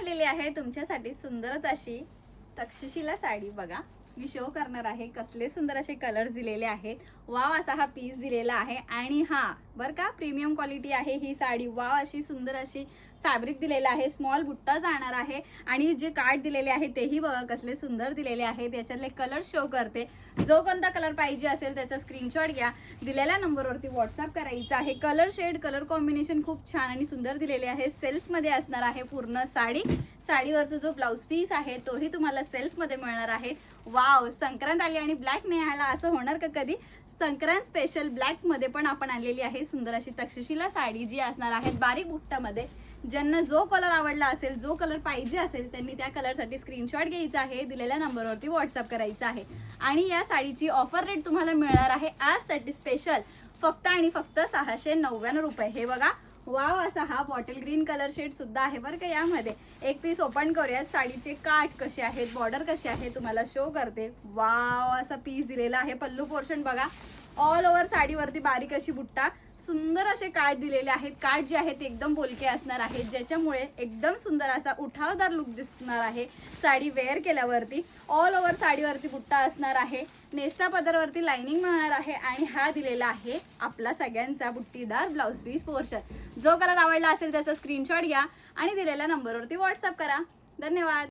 आणलेली आहे तुमच्यासाठी सुंदरच अशी तक्षशिला साडी। बघा मी शो करणार आहे, कसले सुंदर असे कलर्स दिलेले आहेत। वाव असा हा पीस दिलेला आहे आणि हा बर का प्रीमियम क्वालिटी आहे ही साडी। वाव अशी सुंदर अशी फॅब्रिक दिलेला आहे, स्मॉल बुट्टा जाणार आहे आणि जे कार्ड दिलेले आहे तेही बघा कसले सुंदर दिलेले आहेत। याच्यातले कलर शो करते, जो कोणता कलर पाहिजे असेल त्याचा स्क्रीनशॉट घ्या, दिलेल्या नंबरवरती व्हॉट्सअप करायचा आहे। कलर शेड कलर कॉम्बिनेशन खूप छान आणि सुंदर दिलेले आहे। सेल्फ मध्ये असणार आहे पूर्ण साडी, साडीवरचा जो ब्लाउज पीस आहे तोही तुम्हाला सेल्फ मध्ये मिळणार आहे। वाव, संक्रांत आली आणि ब्लॅक नाही आला असं होणार का कधी? संक्रांत स्पेशल ब्लॅक मध्ये पण आपण आणलेली आहे सुंदर अशी तक्षशिला साडी, जी असणार आहे बारीक बुट्टामध्ये। ज्यांना जो कलर आवडला असेल, जो कलर पाहिजे असेल त्यांनी त्या कलरसाठी स्क्रीनशॉट घ्यायचा आहे, दिलेल्या नंबरवरती व्हॉट्सअप करायचा आहे। आणि या साडीची ऑफर रेट तुम्हाला मिळणार आहे आजसाठी स्पेशल फक्त आणि फक्त 699 रुपये। हे बघा वाव असा हा बॉटल ग्रीन कलर शेड सुद्धा आहे बरं का यामध्ये। एक पीस ओपन करूयात, साडीचे काठ कसे आहेत, बॉर्डर कशी आहे तुम्हाला शो करते। वाव असा पीस दिलेला आहे। पल्लू पोर्शन बघा, ऑल ओव्हर साडीवरती बारीक अशी बुट्टा, सुंदर असे काठ दिलेले आहेत। काठ जे आहेत एकदम बोलके असणार आहेत, ज्याच्यामुळे एकदम सुंदर असा उठावदार लुक दिसणार आहे साडी वेअर केल्यावरती। ऑल ओव्हर साडीवरती बुट्टा असणार आहे, नेस्ता पदरवरती लाइनिंग मिळणार आहे आणि हा दिलेला आहे आपला सगळ्यांचा बुट्टीदार ब्लाउज पीस पोर्शन। जो कलर आवडला असेल त्याचा स्क्रीनशॉट घ्या आणि दिलेल्या नंबरवरती व्हॉट्सअप करा। धन्यवाद।